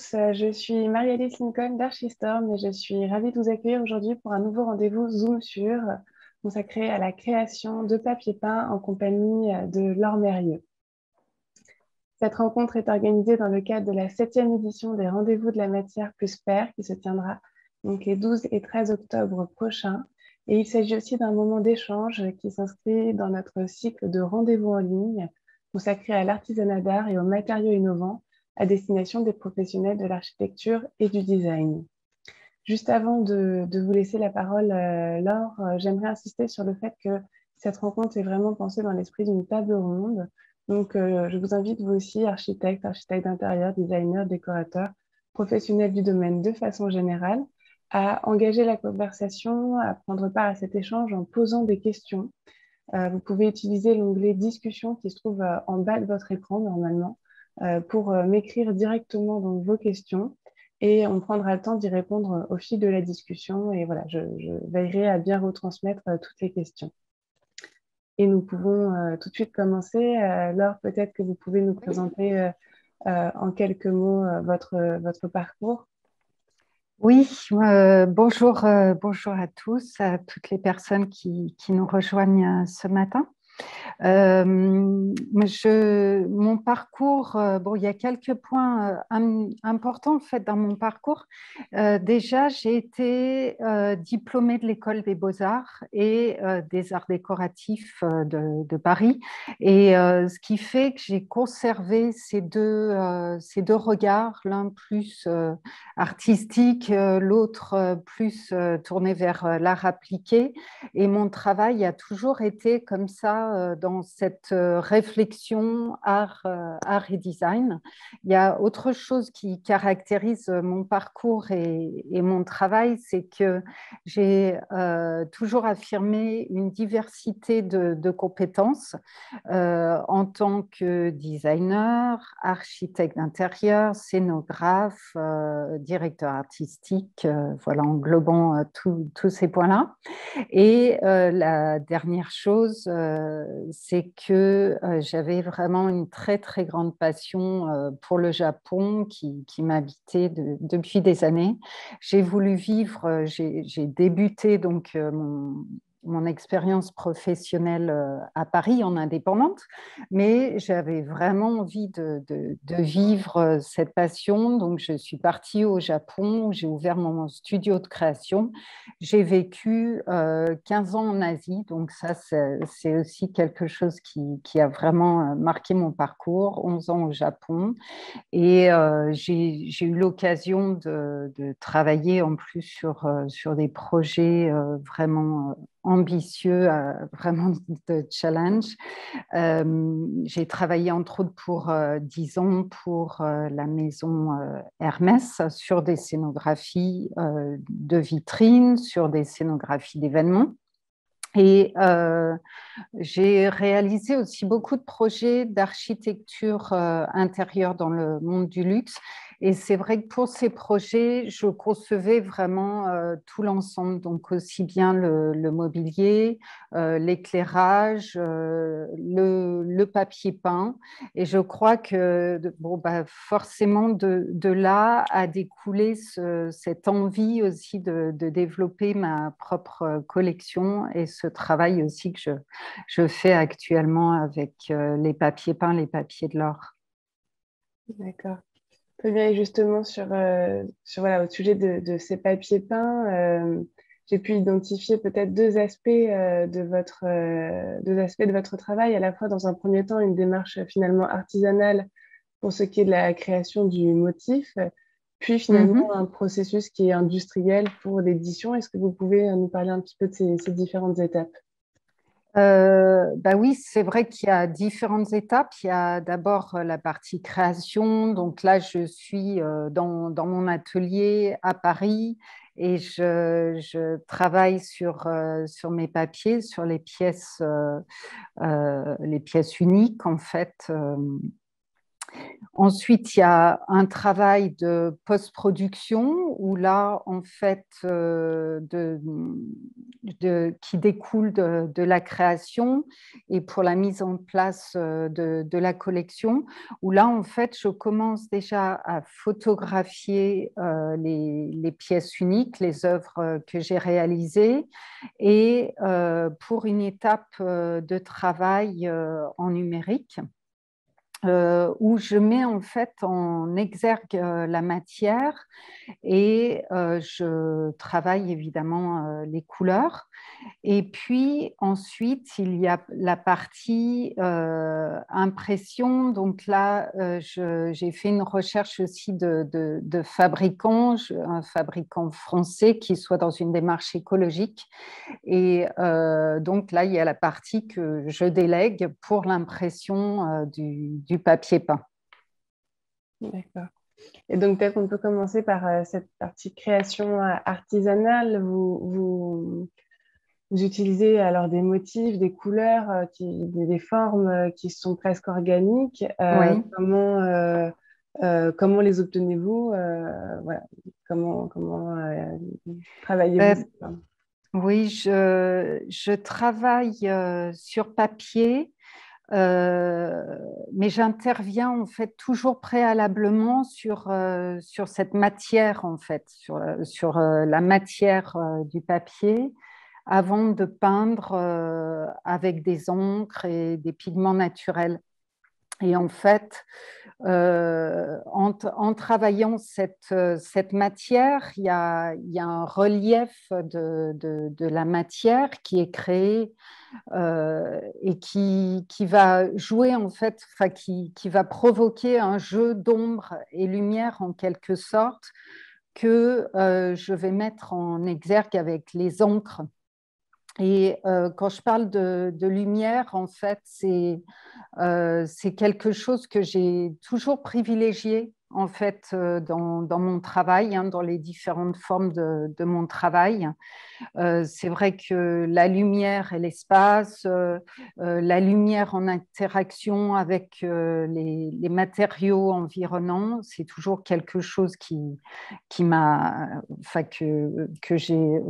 tous, je suis Marie-Alice Lincoln d'Archistorm et je suis ravie de vous accueillir aujourd'hui pour un nouveau rendez-vous Zoom sur consacré à la création de papier peint en compagnie de Laure Mérieux. Cette rencontre est organisée dans le cadre de la 7e édition des Rendez-vous de la matière plus pair qui se tiendra donc les 12 et 13 octobre prochains. Et il s'agit aussi d'un moment d'échange qui s'inscrit dans notre cycle de rendez-vous en ligne consacré à l'artisanat d'art et aux matériaux innovants à destination des professionnels de l'architecture et du design. Juste avant de vous laisser la parole, Laure, j'aimerais insister sur le fait que cette rencontre est vraiment pensée dans l'esprit d'une table ronde. Donc, je vous invite, vous aussi, architectes d'intérieur, designers, décorateurs, professionnels du domaine de façon générale, à engager la conversation, à prendre part à cet échange en posant des questions. Vous pouvez utiliser l'onglet discussion qui se trouve en bas de votre écran normalement pour m'écrire directement dans vos questions et on prendra le temps d'y répondre au fil de la discussion. Et voilà, je veillerai à bien retransmettre toutes les questions. Et nous pouvons tout de suite commencer. Laure, peut-être que vous pouvez nous présenter en quelques mots votre parcours. Oui, bonjour, bonjour à tous, à toutes les personnes qui nous rejoignent ce matin. Mon parcours, bon, il y a quelques points importants en fait dans mon parcours. Déjà, j'ai été diplômée de l'école des beaux-arts et des arts décoratifs de Paris. Et ce qui fait que j'ai conservé ces deux regards, l'un plus artistique, l'autre plus tourné vers l'art appliqué. Et mon travail a toujours été comme ça dans cette réflexion art et design. Il y a autre chose qui caractérise mon parcours et mon travail, c'est que j'ai toujours affirmé une diversité de compétences en tant que designer, architecte d'intérieur, scénographe, directeur artistique, voilà, englobant tous ces points-là. Et la dernière chose, c'est que j'avais vraiment une très, très grande passion pour le Japon qui m'habitait depuis des années. J'ai voulu vivre, j'ai débuté donc mon expérience professionnelle à Paris en indépendante, mais j'avais vraiment envie de vivre cette passion. Donc, je suis partie au Japon, où j'ai ouvert mon studio de création. J'ai vécu 15 ans en Asie, donc ça, c'est aussi quelque chose qui a vraiment marqué mon parcours, 11 ans au Japon. Et j'ai eu l'occasion de travailler en plus sur des projets vraiment ambitieux, vraiment de challenge. J'ai travaillé entre autres pour 10 ans pour la maison Hermès sur des scénographies de vitrines, sur des scénographies d'événements. Et j'ai réalisé aussi beaucoup de projets d'architecture intérieure dans le monde du luxe. Et c'est vrai que pour ces projets, je concevais vraiment tout l'ensemble, donc aussi bien le mobilier, l'éclairage, le papier peint. Et je crois que bon, bah, forcément de là a découlé cette envie aussi de développer ma propre collection et ce travail aussi que je fais actuellement avec les papiers peints, les papiers de l'or. D'accord. Très bien, et justement voilà, au sujet de ces papiers peints, j'ai pu identifier peut-être deux aspects de votre travail, à la fois dans un premier temps une démarche finalement artisanale pour ce qui est de la création du motif, puis finalement un processus qui est industriel pour l'édition. Est-ce que vous pouvez nous parler un petit peu de ces différentes étapes? Bah oui, c'est vrai qu'il y a différentes étapes. Il y a d'abord la partie création. Donc là, je suis dans mon atelier à Paris et je travaille sur mes papiers, sur les pièces uniques en fait. Ensuite, il y a un travail de post-production où là, en fait, qui découle de la création et pour la mise en place de la collection, où là, en fait, je commence déjà à photographier les pièces uniques, les œuvres que j'ai réalisées, et pour une étape de travail en numérique où je mets en fait en exergue la matière et je travaille évidemment les couleurs. Et puis ensuite, il y a la partie impression. Donc là, j'ai fait une recherche aussi de fabricant, un fabricant français qui soit dans une démarche écologique. Et donc là, il y a la partie que je délègue pour l'impression du papier peint. D'accord. Et donc, peut-être qu'on peut commencer par cette partie création artisanale. Vous utilisez alors des motifs, des couleurs, des formes qui sont presque organiques. Oui. Comment les obtenez-vous? Voilà. Comment travaillez-vous Euh, ces formes? oui, je travaille sur papier. Mais j'interviens en fait toujours préalablement sur cette matière en fait, sur la matière du papier avant de peindre avec des encres et des pigments naturels. Et en fait, en travaillant cette matière, il y a un relief de la matière qui est créé et qui va jouer en fait, qui va provoquer un jeu d'ombre et lumière en quelque sorte que je vais mettre en exergue avec les encres. Et quand je parle de lumière, en fait, c'est quelque chose que j'ai toujours privilégié en fait dans mon travail, hein, dans les différentes formes de mon travail. C'est vrai que la lumière et l'espace, la lumière en interaction avec les matériaux environnants, c'est toujours quelque chose qui m'a, enfin,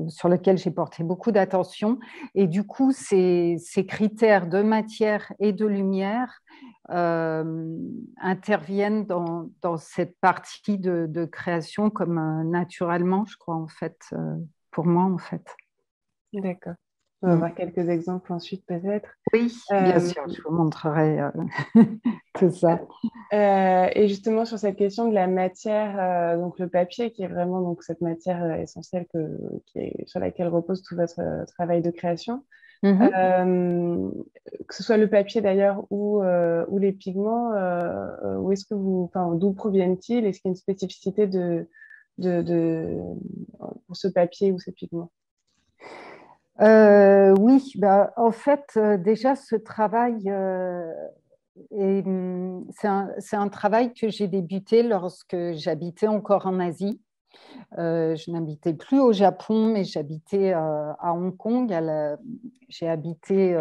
sur lequel j'ai porté beaucoup d'attention. Et du coup, ces critères de matière et de lumière interviennent dans cette partie de création comme naturellement, je crois, en fait. Pour moi, en fait. D'accord. On va voir quelques exemples ensuite, peut-être. Oui, bien Euh, sûr, je vous montrerai tout ça. et justement, sur cette question de la matière, donc le papier, qui est vraiment donc, cette matière essentielle sur laquelle repose tout votre travail de création, Mhm. euh, que ce soit le papier d'ailleurs ou les pigments, où est-ce que enfin, d'où proviennent-ils? Est-ce qu'il y a une spécificité pour ce papier ou ces pigments? Oui, bah, en fait, déjà, ce travail, c'est un travail que j'ai débuté lorsque j'habitais encore en Asie. Je n'habitais plus au Japon, mais j'habitais à Hong Kong. J'ai habité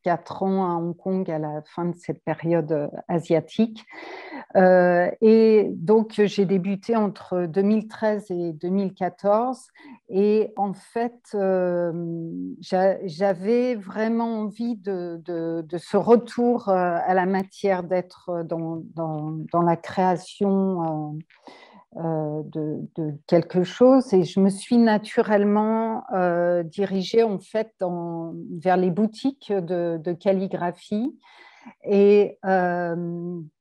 4 ans à Hong Kong à la fin de cette période asiatique. Et donc, j'ai débuté entre 2013 et 2014. Et en fait, j'avais vraiment envie de ce retour à la matière, d'être dans la création de quelque chose. Et je me suis naturellement dirigée en fait vers les boutiques de calligraphie et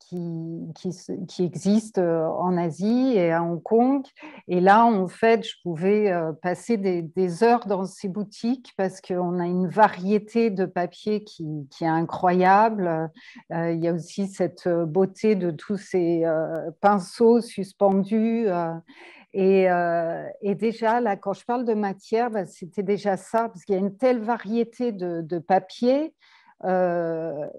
qui existe en Asie et à Hong Kong. Et là, en fait, je pouvais passer des heures dans ces boutiques parce qu'on a une variété de papiers qui est incroyable. Il y a aussi cette beauté de tous ces pinceaux suspendus. Et déjà, là, quand je parle de matière, bah, c'était déjà ça, parce qu'il y a une telle variété de papiers.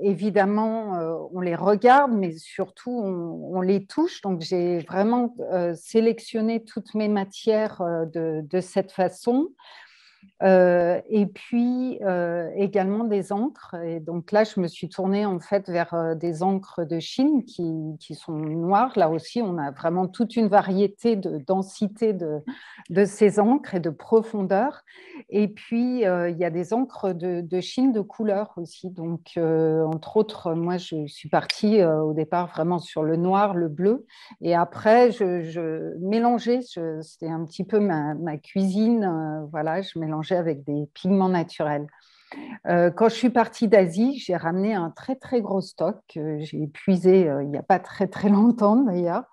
Évidemment, on les regarde, mais surtout, on les touche. Donc, j'ai vraiment sélectionné toutes mes matières de cette façon. Et puis également des encres. Et donc là, je me suis tournée en fait vers des encres de Chine qui sont noires. Là aussi, on a vraiment toute une variété de densité de ces encres et de profondeur. Et puis, il y a des encres de Chine de couleur aussi. Donc, entre autres, moi, je suis partie au départ vraiment sur le noir, le bleu. Et après, je mélangeais, c'était un petit peu ma cuisine. Voilà, je mélangeais avec des pigments naturels. Quand je suis partie d'Asie, j'ai ramené un très, très gros stock que j'ai épuisé il n'y a pas très, très longtemps d'ailleurs.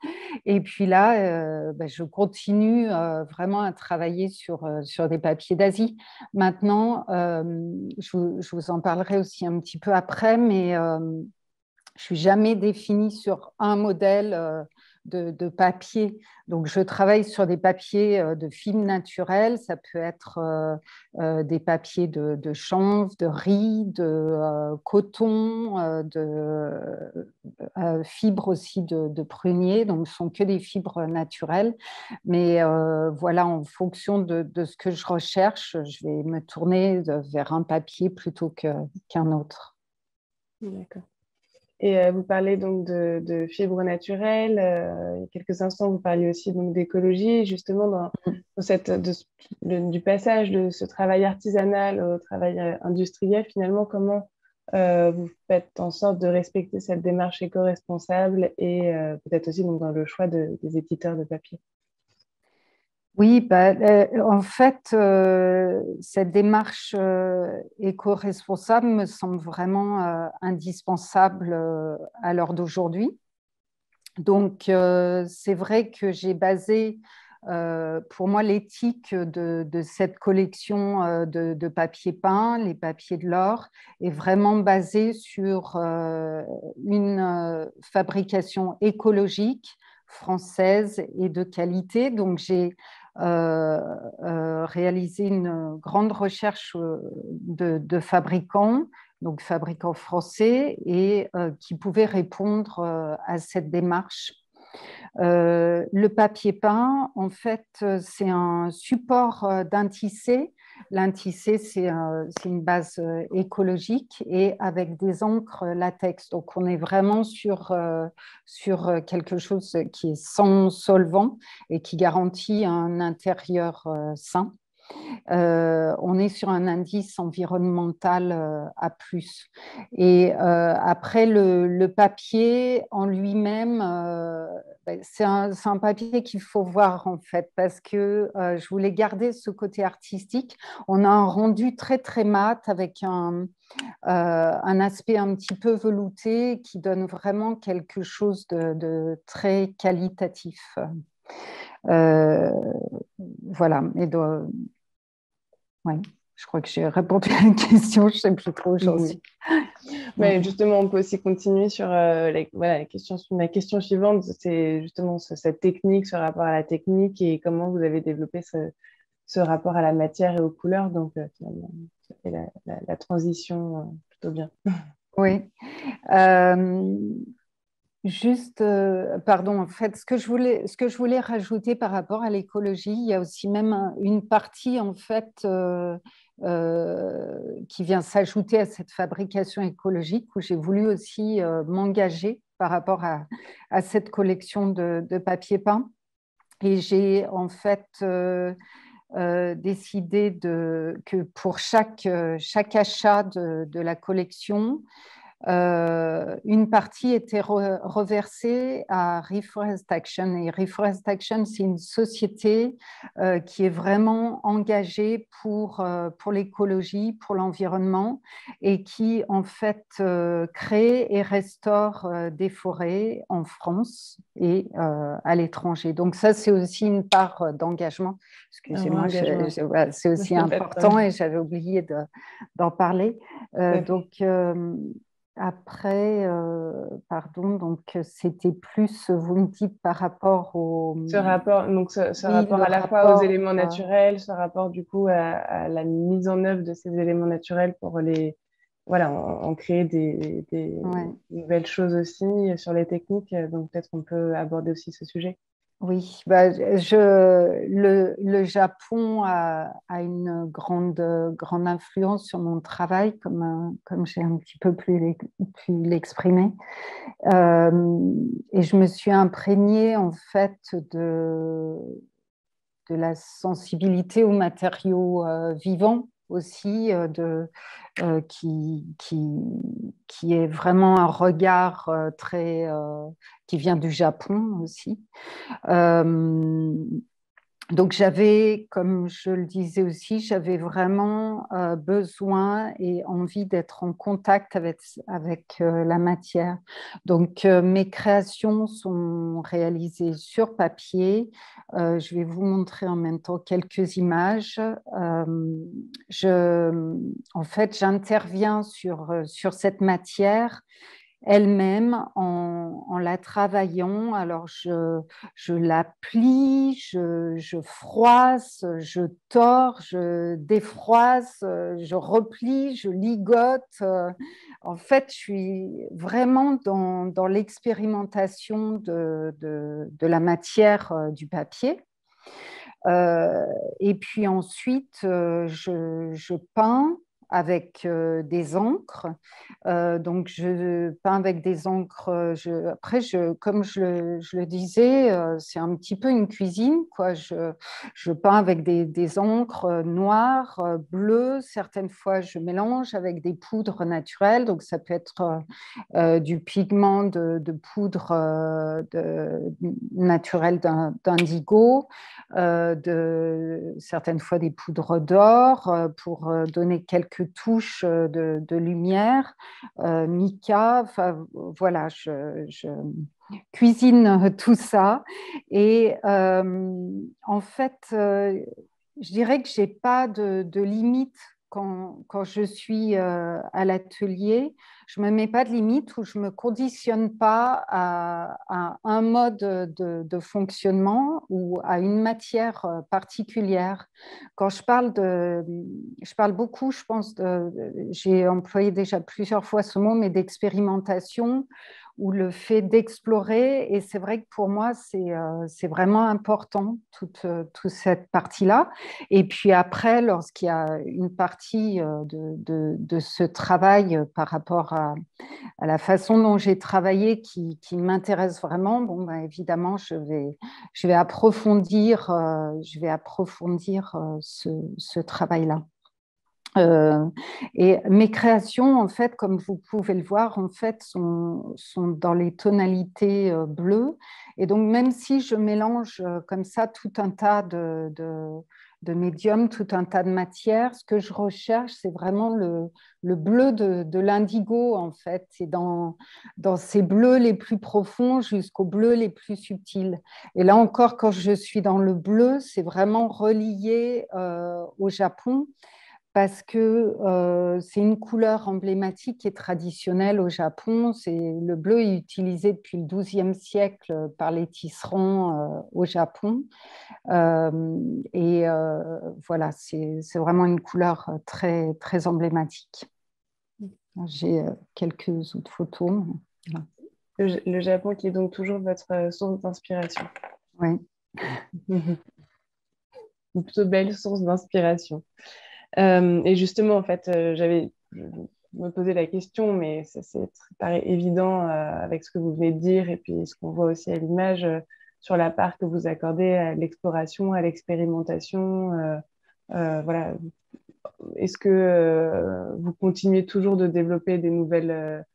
Et puis là, je continue vraiment à travailler sur des papiers d'Asie. Maintenant, je vous en parlerai aussi un petit peu après, mais je suis jamais définie sur un modèle de papier. Donc, je travaille sur des papiers de film naturel. Ça peut être des papiers de chanvre, de riz, de coton, de fibres aussi de prunier. Donc, ce sont que des fibres naturelles. Mais voilà, en fonction de ce que je recherche, je vais me tourner vers un papier plutôt qu'un autre. D'accord. Et vous parlez donc de fibres naturelles. Il y a quelques instants, vous parliez aussi donc d'écologie. Justement, dans du passage de ce travail artisanal au travail industriel, finalement, comment vous faites en sorte de respecter cette démarche éco-responsable et peut-être aussi donc, dans le choix des éditeurs de papier? Oui, en fait, cette démarche éco-responsable me semble vraiment indispensable à l'heure d'aujourd'hui. Donc, c'est vrai que j'ai basé, pour moi, l'éthique de cette collection de papier peint, les papiers de l'or, est vraiment basée sur une fabrication écologique française et de qualité. Donc, j'ai réalisé une grande recherche de fabricants, donc fabricants français, et qui pouvaient répondre à cette démarche. Le papier peint, en fait, c'est un support d'un tissé. L'un tissé, c'est une base écologique et avec des encres latex. Donc, on est vraiment sur quelque chose qui est sans solvant et qui garantit un intérieur sain. On est sur un indice environnemental A+. Et après, le papier en lui-même, c'est un papier qu'il faut voir en fait, parce que je voulais garder ce côté artistique. On a un rendu très très mat avec un aspect un petit peu velouté qui donne vraiment quelque chose de très qualitatif. Euh, voilà. Et ouais, je crois que j'ai répondu à une question, je ne sais plus trop où j'en suis. Mais justement, on peut aussi continuer sur voilà, la question suivante, c'est justement cette technique, ce rapport à la technique et comment vous avez développé ce rapport à la matière et aux couleurs. Donc, finalement, ça fait la transition plutôt bien. Oui. Juste, pardon, en fait, ce que je voulais rajouter par rapport à l'écologie, il y a aussi même une partie, en fait, qui vient s'ajouter à cette fabrication écologique où j'ai voulu aussi m'engager par rapport à cette collection de papier peint. Et j'ai en fait décidé que pour chaque achat de la collection, une partie était reversée à Reforest Action. Et Reforest Action, c'est une société qui est vraiment engagée pour l'écologie, pour l'environnement et qui, en fait, crée et restaure des forêts en France et à l'étranger. Donc ça, c'est aussi une part d'engagement. Excusez-moi, voilà, c'est aussi important et j'avais oublié d'en parler. Donc, après, pardon, donc c'était plus, vous me dites par rapport au... Ce rapport, donc ce Oui, rapport le à la fois aux rapport... éléments naturels, ce rapport du coup à la mise en œuvre de ces éléments naturels pour voilà, en créer des ouais. nouvelles choses aussi sur les techniques. Donc peut-être qu'on peut aborder aussi ce sujet. Oui, le Japon a une grande influence sur mon travail, comme j'ai un petit peu pu l'exprimer. Et je me suis imprégnée en fait de la sensibilité aux matériaux vivants aussi, qui est vraiment un regard qui vient du Japon aussi. Euh, donc j'avais, comme je le disais aussi, j'avais vraiment besoin et envie d'être en contact avec la matière. Donc mes créations sont réalisées sur papier. Je vais vous montrer en même temps quelques images. En fait, j'interviens sur cette matière elle-même en la travaillant. Alors, je la plie, je froisse, je tords, je défroisse, je replie, je ligote. En fait, je suis vraiment dans l'expérimentation de la matière du papier. Et puis ensuite, je peins avec des encres. Donc, je peins avec des encres. Après, comme je le disais, c'est un petit peu une cuisine, quoi. Je peins avec des encres noires, bleues. Certaines fois, je mélange avec des poudres naturelles. Donc, ça peut être du pigment de poudre naturelle d'indigo, certaines fois des poudres d'or pour donner quelques touches de lumière, mica, enfin voilà, je cuisine tout ça. Et en fait, je dirais que je n'ai pas de limite quand je suis à l'atelier. Je ne me mets pas de limite ou je ne me conditionne pas à un mode de fonctionnement ou à une matière particulière. Quand je parle beaucoup, je pense, j'ai employé déjà plusieurs fois ce mot, mais d'expérimentation ou le fait d'explorer. Et c'est vrai que pour moi, c'est vraiment important, toute cette partie-là. Et puis après, lorsqu'il y a une partie de ce travail par rapport à la façon dont j'ai travaillé qui m'intéresse vraiment, bon, ben, évidemment, je vais approfondir, ce travail-là. Et mes créations, en fait, comme vous pouvez le voir, en fait, sont dans les tonalités bleues. Et donc, même si je mélange comme ça tout un tas de médiums, tout un tas de matières, ce que je recherche, c'est vraiment le bleu de l'indigo, en fait. C'est dans ces bleus les plus profonds jusqu'aux bleus les plus subtils. Et là encore, quand je suis dans le bleu, c'est vraiment relié au Japon parce que c'est une couleur emblématique et traditionnelle au Japon. Le bleu est utilisé depuis le XIIe siècle par les tisserands au Japon. Et voilà, c'est vraiment une couleur très, très emblématique. J'ai quelques autres photos. Voilà. Le Japon qui est donc toujours votre source d'inspiration. Oui. Une plutôt belle source d'inspiration. Et justement, en fait, je me posais la question, mais ça paraît évident avec ce que vous venez de dire et puis ce qu'on voit aussi à l'image sur la part que vous accordez à l'exploration, à l'expérimentation. Voilà. Est-ce que vous continuez toujours de développer des nouvelles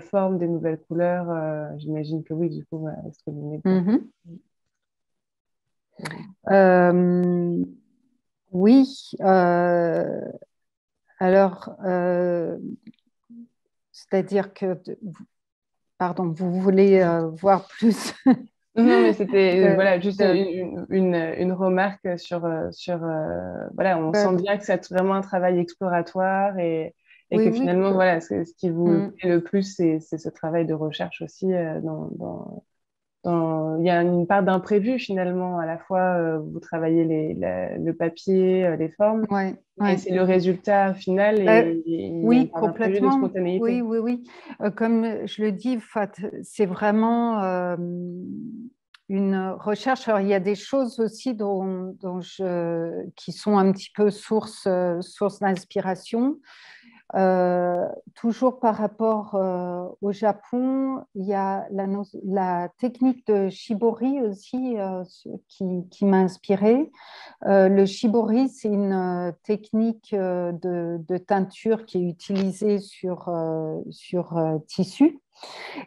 formes, des nouvelles couleurs? J'imagine que oui, du coup, avec ce que vous venez de dire. Oui, alors, c'est-à-dire que, pardon, vous voulez voir plus Non, mais c'était voilà, juste une remarque voilà, on sent bien que c'est vraiment un travail exploratoire et oui, que oui. finalement, voilà, ce qui vous Mm. plaît le plus, c'est ce travail de recherche aussi. Il y a une part d'imprévu finalement, à la fois vous travaillez le papier, les formes, Ouais, mais ouais. c'est le résultat final et il y a une Oui, part d'imprévu, de complètement. Oui, spontanéité. oui, oui. Comme je le dis, c'est vraiment une recherche. Alors, il y a des choses aussi qui sont un petit peu source d'inspiration. Toujours par rapport au Japon, il y a la technique de shibori aussi qui m'a inspirée. Le shibori, c'est une technique de teinture qui est utilisée sur tissu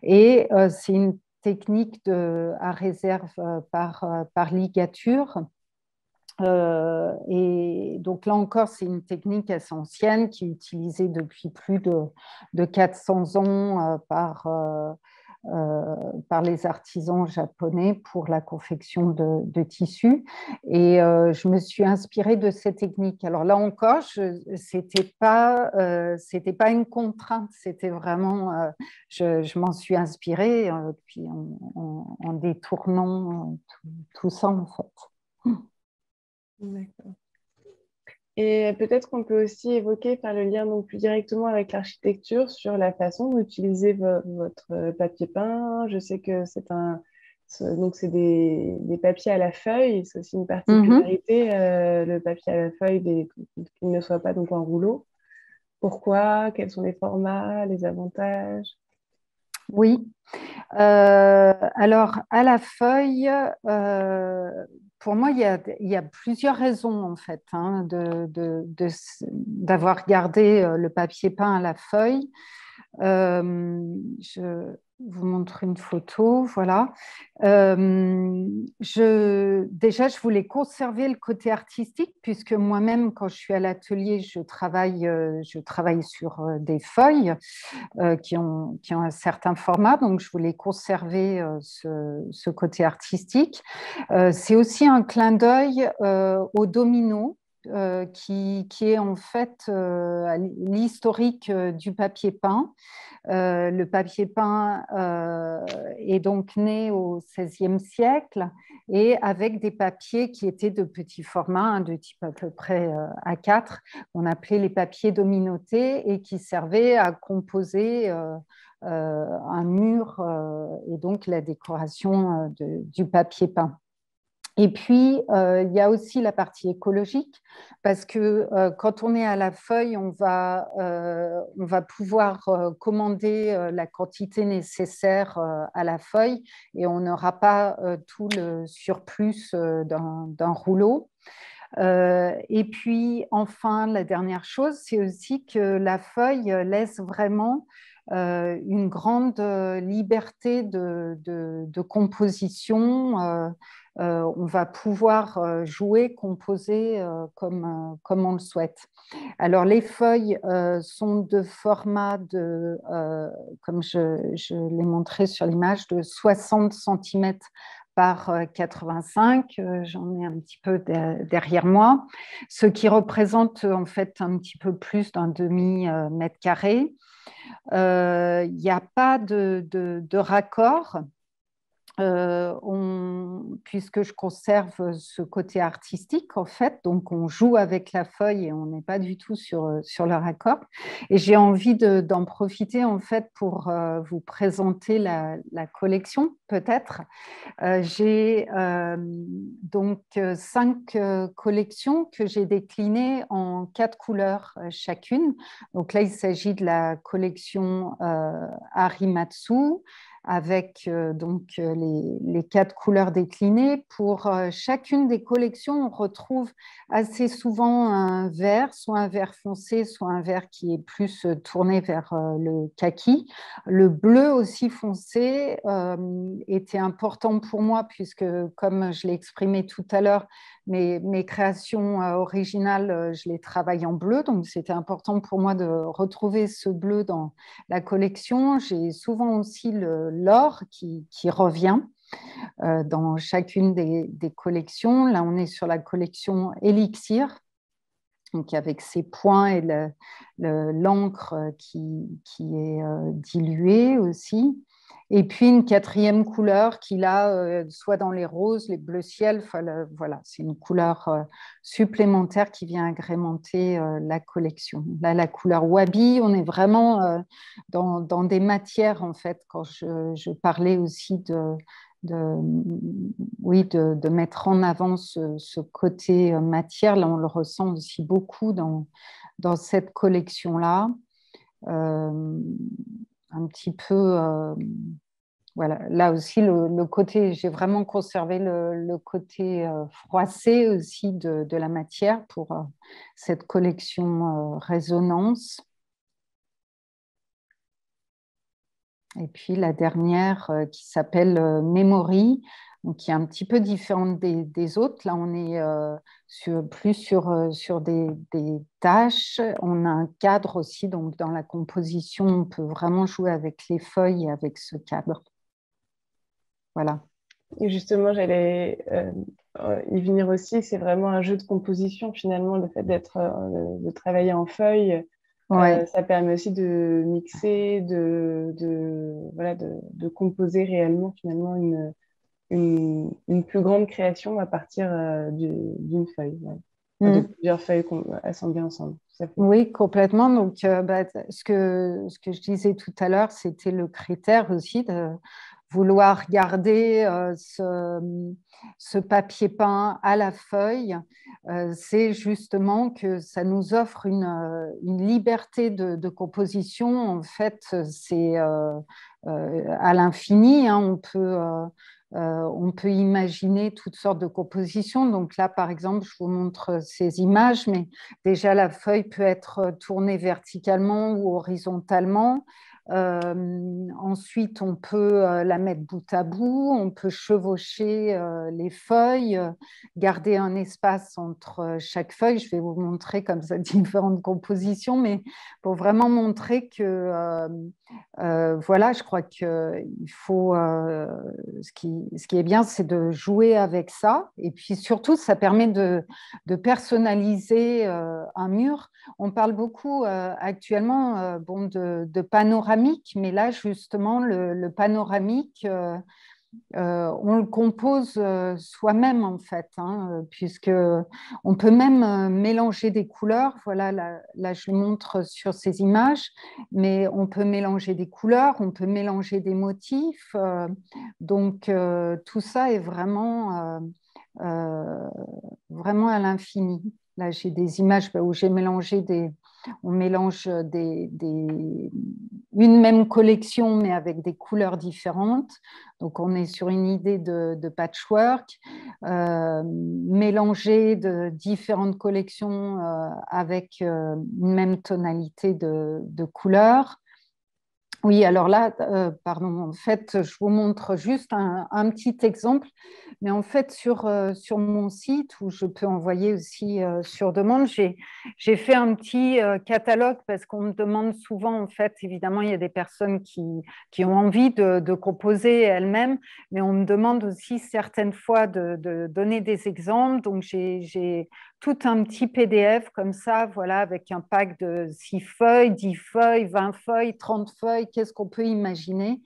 et c'est une technique à réserve par ligature. Et donc là encore, c'est une technique assez ancienne qui est utilisée depuis plus de 400 ans par les artisans japonais pour la confection de tissus. Et je me suis inspirée de cette technique. Alors là encore, c'était pas une contrainte, c'était vraiment, je m'en suis inspirée puis en détournant tout ça en fait. D'accord. Et peut-être qu'on peut aussi évoquer, faire le lien donc plus directement avec l'architecture sur la façon d'utiliser votre papier peint. Je sais que donc c'est des papiers à la feuille. C'est aussi une Mhm. particularité, le papier à la feuille, qu'il ne soit pas donc en rouleau. Pourquoi? Quels sont les formats, les avantages? Oui. Alors, à la feuille, pour moi, il y a plusieurs raisons, en fait, hein, d'avoir gardé le papier peint à la feuille. Je vous montre une photo, voilà. Déjà, je voulais conserver le côté artistique, puisque moi-même, quand je suis à l'atelier, je travaille sur des feuilles qui ont un certain format, donc je voulais conserver ce côté artistique. C'est aussi un clin d'œil au domino. Qui est en fait l'historique du papier peint. Le papier peint est donc né au XVIe siècle et avec des papiers qui étaient de petit format, hein, de type à peu près A4, qu'on appelait les papiers dominotés et qui servaient à composer un mur et donc la décoration du papier peint. Et puis, il y a aussi la partie écologique, parce que quand on est à la feuille, on va pouvoir commander la quantité nécessaire à la feuille et on n'aura pas tout le surplus d'un rouleau. Et puis, enfin, la dernière chose, c'est aussi que la feuille laisse vraiment une grande liberté de composition. On va pouvoir jouer, composer comme on le souhaite. Alors, les feuilles sont de format comme je l'ai montré sur l'image, de 60 centimètres par 85, j'en ai un petit peu derrière moi, ce qui représente en fait un petit peu plus d'un demi-mètre carré. Il n'y a pas de raccord. Puisque je conserve ce côté artistique, en fait, donc on joue avec la feuille et on n'est pas du tout sur le raccord. Et j'ai envie d'en profiter, en fait, pour vous présenter la collection, peut-être. J'ai donc 5 collections que j'ai déclinées en 4 couleurs chacune. Donc là, il s'agit de la collection Harimatsu, avec les 4 couleurs déclinées. Pour chacune des collections, on retrouve assez souvent un vert, soit un vert foncé, soit un vert qui est plus tourné vers le kaki. Le bleu aussi foncé était important pour moi puisque, comme je l'ai exprimé tout à l'heure, mes créations originales, je les travaille en bleu, donc c'était important pour moi de retrouver ce bleu dans la collection. J'ai souvent aussi l'or qui revient dans chacune des collections. Là, on est sur la collection Elixir, donc avec ses points et l'encre qui est diluée aussi. Et puis une 4e couleur qui là, soit dans les roses, les bleus ciel, voilà, c'est une couleur supplémentaire qui vient agrémenter la collection. Là, la couleur wabi, on est vraiment dans des matières, en fait, quand je parlais aussi oui, de mettre en avant ce côté matière. Là, on le ressent aussi beaucoup dans cette collection-là. Un petit peu, voilà. Là aussi, le côté, j'ai vraiment conservé le côté froissé aussi de la matière pour cette collection résonance. Et puis la dernière qui s'appelle Memory, donc qui est un petit peu différente des autres. Là, on est plus sur des tâches. On a un cadre aussi, donc dans la composition, on peut vraiment jouer avec les feuilles et avec ce cadre. Voilà. Et justement, j'allais y venir aussi. C'est vraiment un jeu de composition finalement, le fait de travailler en feuilles. Ouais. Ça permet aussi de mixer, voilà, de composer réellement finalement une plus grande création à partir d'une feuille, ouais. Enfin, de plusieurs feuilles assemblées ensemble. Tout à fait. Oui, complètement. Donc, ce que je disais tout à l'heure, c'était le critère aussi de vouloir garder ce papier peint à la feuille. C'est justement que ça nous offre une liberté de composition. En fait, c'est à l'infini. Hein. On peut imaginer toutes sortes de compositions. Donc là, par exemple, je vous montre ces images, mais déjà la feuille peut être tournée verticalement ou horizontalement. Ensuite, on peut la mettre bout à bout, on peut chevaucher les feuilles, garder un espace entre chaque feuille. Je vais vous montrer comme ça différentes compositions, mais pour vraiment montrer que voilà, je crois qu'il faut, ce qui est bien, c'est de jouer avec ça. Et puis surtout, ça permet de personnaliser un mur. On parle beaucoup actuellement bon, de panoramique, mais là, justement, le panoramique, on le compose soi-même en fait, hein, puisque on peut même mélanger des couleurs. Voilà, là, je montre sur ces images, mais on peut mélanger des couleurs, on peut mélanger des motifs. Donc tout ça est vraiment à l'infini. Là, j'ai des images où j'ai mélangé on mélange une même collection, mais avec des couleurs différentes. Donc, on est sur une idée de patchwork, mélanger de différentes collections avec une même tonalité de couleurs. Oui, alors là, pardon, en fait, je vous montre juste un petit exemple, mais en fait, sur mon site, où je peux envoyer aussi sur demande, j'ai fait un petit catalogue parce qu'on me demande souvent, en fait, évidemment, il y a des personnes qui ont envie de composer elles-mêmes, mais on me demande aussi certaines fois de donner des exemples. Donc, j'ai tout un petit PDF comme ça, voilà, avec un pack de 6 feuilles, 10 feuilles, 20 feuilles, 30 feuilles, qu'est-ce qu'on peut imaginer.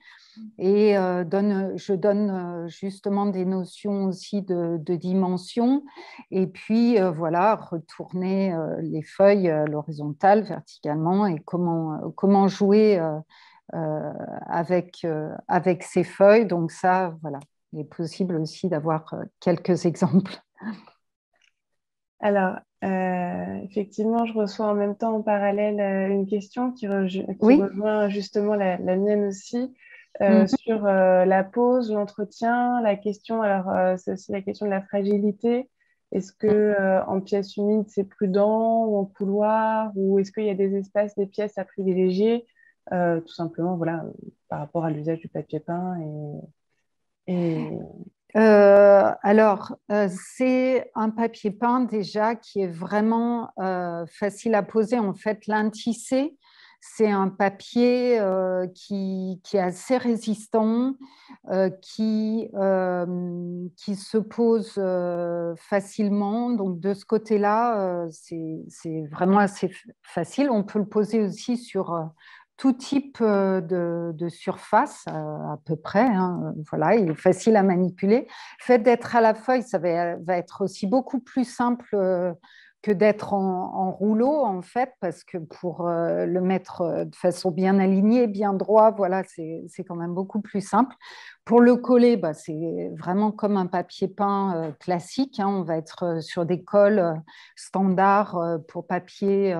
Et je donne justement des notions aussi de dimension. Et puis, voilà, retourner les feuilles à l'horizontale, verticalement, et comment jouer avec ces feuilles. Donc ça, voilà, il est possible aussi d'avoir quelques exemples. Alors, effectivement, je reçois en même temps en parallèle une question qui Oui. rejoint justement la mienne aussi Mhm. sur la pose, l'entretien, la question. Alors, c'est aussi la question de la fragilité. Est-ce que en pièce humide, c'est prudent ou en couloir, ou est-ce qu'il y a des espaces, des pièces à privilégier, tout simplement, voilà, par rapport à l'usage du papier peint et... Alors, c'est un papier peint déjà qui est vraiment facile à poser. En fait, l'intissé, c'est un papier qui est assez résistant, qui se pose facilement. Donc, de ce côté-là, c'est vraiment assez facile. On peut le poser aussi sur tout type de surface, à peu près. Hein. Voilà, il est facile à manipuler. Le fait d'être à la feuille, ça va être aussi beaucoup plus simple que d'être en rouleau, en fait, parce que pour le mettre de façon bien alignée, bien droit, voilà, c'est quand même beaucoup plus simple. Pour le coller, bah, c'est vraiment comme un papier peint classique, hein. On va être sur des colles standards pour papier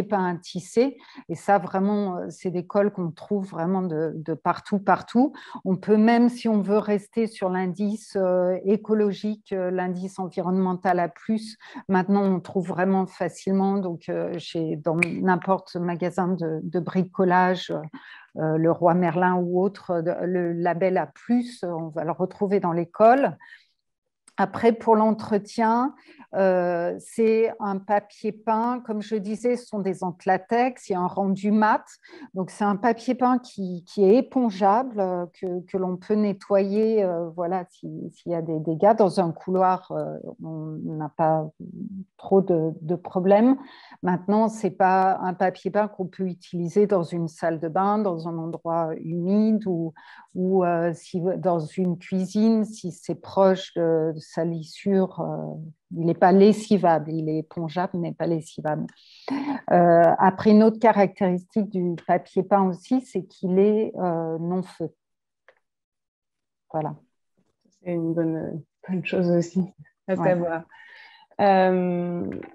peint tissé. Et ça, vraiment, c'est des colles qu'on trouve vraiment de partout, partout. On peut même, si on veut rester sur l'indice écologique, l'indice environnemental A+, maintenant, on trouve vraiment facilement, donc dans n'importe magasin de bricolage, le Roi Merlin ou autre, le label A+, on va le retrouver dans l'école. Après, pour l'entretien, c'est un papier peint. Comme je disais, ce sont des encres latex, il y a un rendu mat. Donc, c'est un papier peint qui est épongeable, que l'on peut nettoyer voilà, s'il y a des dégâts. Dans un couloir, on n'a pas trop de problèmes. Maintenant, ce n'est pas un papier peint qu'on peut utiliser dans une salle de bain, dans un endroit humide ou si, dans une cuisine, si c'est proche de salissure, il n'est pas lessivable, il est épongeable, mais pas lessivable. Après, une autre caractéristique du papier peint aussi, c'est qu'il est non-feu. Voilà. C'est une bonne chose aussi à savoir.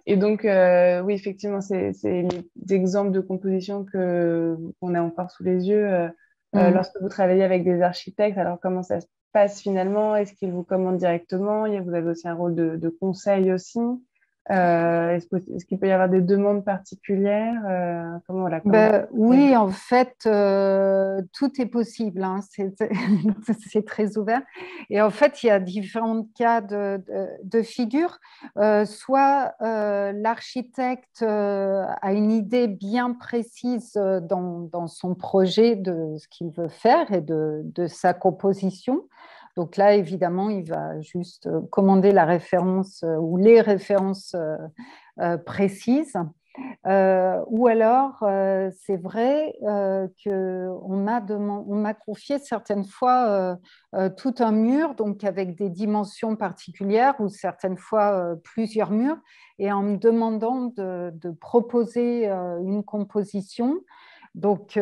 Et donc, oui, effectivement, c'est les exemples de compositions qu'on a encore sous les yeux. Lorsque vous travaillez avec des architectes, alors comment ça se passe finalement? Est-ce qu'ils vous commandent directement? Vous avez aussi un rôle de conseil aussi. Est-ce qu'il peut y avoir des demandes particulières? Oui, en fait, tout est possible, hein. C'est très ouvert. Et en fait, il y a différents cas de figure. Soit l'architecte a une idée bien précise dans son projet de ce qu'il veut faire et de sa composition. Donc là, évidemment, il va juste commander la référence ou les références précises. Ou alors, c'est vrai qu'on m'a confié certaines fois tout un mur, donc avec des dimensions particulières, ou certaines fois plusieurs murs, et en me demandant de proposer une composition. Donc,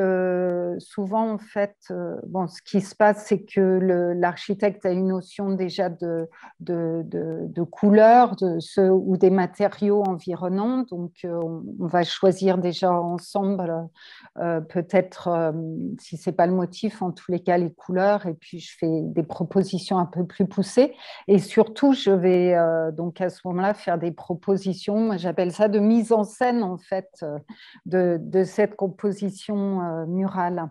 souvent, en fait, ce qui se passe, c'est que l'architecte a une notion déjà de couleur ou des matériaux environnants. Donc, on va choisir déjà ensemble, peut-être, si ce n'est pas le motif, en tous les cas, les couleurs. Et puis, je fais des propositions un peu plus poussées. Et surtout, je vais donc à ce moment-là faire des propositions. Moi, j'appelle ça de mise en scène, en fait, de cette composition murale.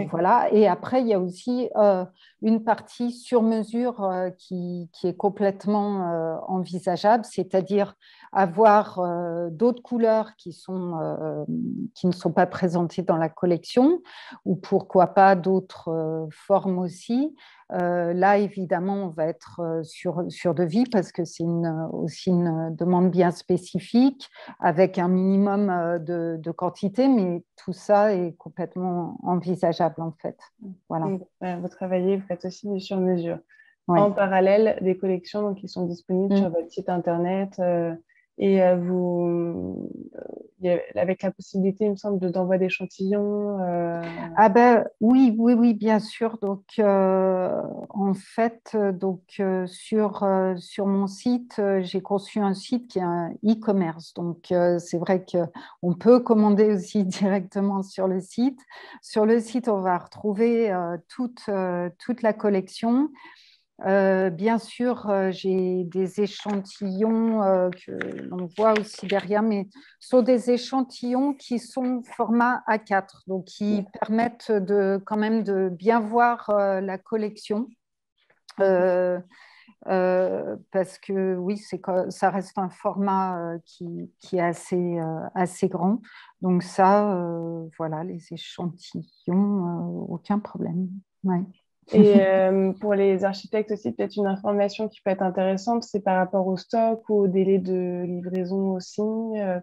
Voilà. Et après, il y a aussi une partie sur mesure qui est complètement envisageable, c'est-à-dire avoir d'autres couleurs qui ne sont pas présentées dans la collection, ou pourquoi pas d'autres formes aussi. Là, évidemment, on va être sur devis parce que c'est aussi une demande bien spécifique avec un minimum de quantité, mais tout ça est complètement envisageable en fait. Voilà. Donc, vous travaillez, vous faites aussi du sur-mesure. Ouais. En parallèle, des collections donc, qui sont disponibles sur votre site internet et avec la possibilité, il me semble, d'envoi d'échantillons. Ah ben oui, bien sûr. Donc en fait, sur mon site, j'ai conçu un site qui est un e-commerce. Donc c'est vrai qu'on peut commander aussi directement sur le site. Sur le site, on va retrouver toute la collection. Bien sûr, j'ai des échantillons que l'on voit aussi derrière, mais ce sont des échantillons qui sont format A4, donc qui permettent quand même de bien voir la collection. Parce que oui, ça reste un format qui est assez grand. Donc ça, voilà, les échantillons, aucun problème. Ouais. Et pour les architectes aussi, peut-être une information qui peut être intéressante, c'est par rapport au stock ou au délai de livraison aussi.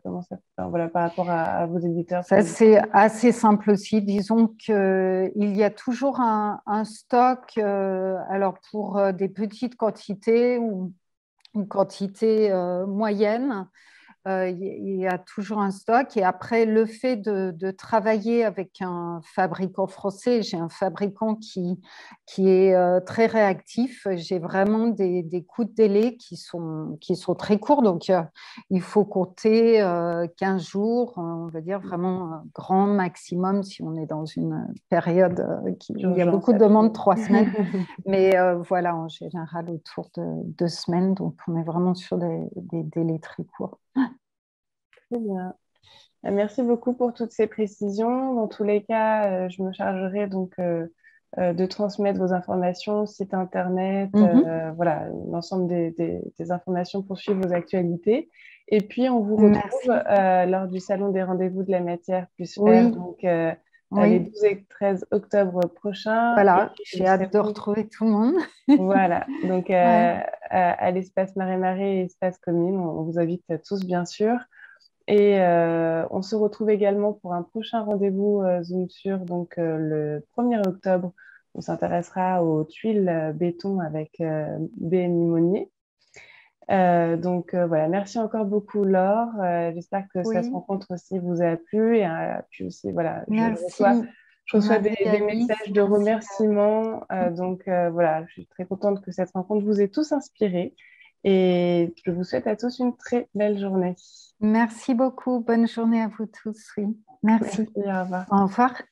Comment ça, enfin, voilà, par rapport à vos éditeurs. Ça, c'est assez simple aussi. Disons qu'il y a toujours un stock, alors pour des petites quantités ou une quantité moyenne. il y a toujours un stock. Et après, le fait de travailler avec un fabricant français, j'ai un fabricant qui est très réactif. J'ai vraiment des coûts de délai qui sont très courts. Donc, il faut compter 15 jours, on va dire vraiment grand maximum si on est dans une période où il y a beaucoup de demandes, 3 semaines. Mais voilà, en général, autour de 2 semaines. Donc, on est vraiment sur des délais très courts. Très bien. Merci beaucoup pour toutes ces précisions. Dans tous les cas, je me chargerai donc de transmettre vos informations, site internet, voilà, l'ensemble des informations pour suivre vos actualités. Et puis, on vous retrouve Merci. lors du Salon des rendez-vous de la matière plus faire, Oui, donc les oui. 12 et 13 octobre prochains. Et Voilà, puis, j'ai vous serez hâte de donc, retrouver tout le monde. voilà, donc Ouais. à l'espace Marée-Marée et espace commune. On vous invite tous, bien sûr. Et on se retrouve également pour un prochain rendez-vous Zoom sur donc, le 1er octobre. On s'intéressera aux tuiles béton avec BNI Monnier. Donc voilà, merci encore beaucoup Laure. J'espère que cette Oui, rencontre aussi vous a plu. Et puis aussi, voilà, merci je reçois des Marie-Alice, messages de merci. remerciements. Donc voilà, je suis très contente que cette rencontre vous ait tous inspirés. Et je vous souhaite à tous une très belle journée. Merci beaucoup. Bonne journée à vous tous. Oui, merci. Merci, au revoir. Au revoir.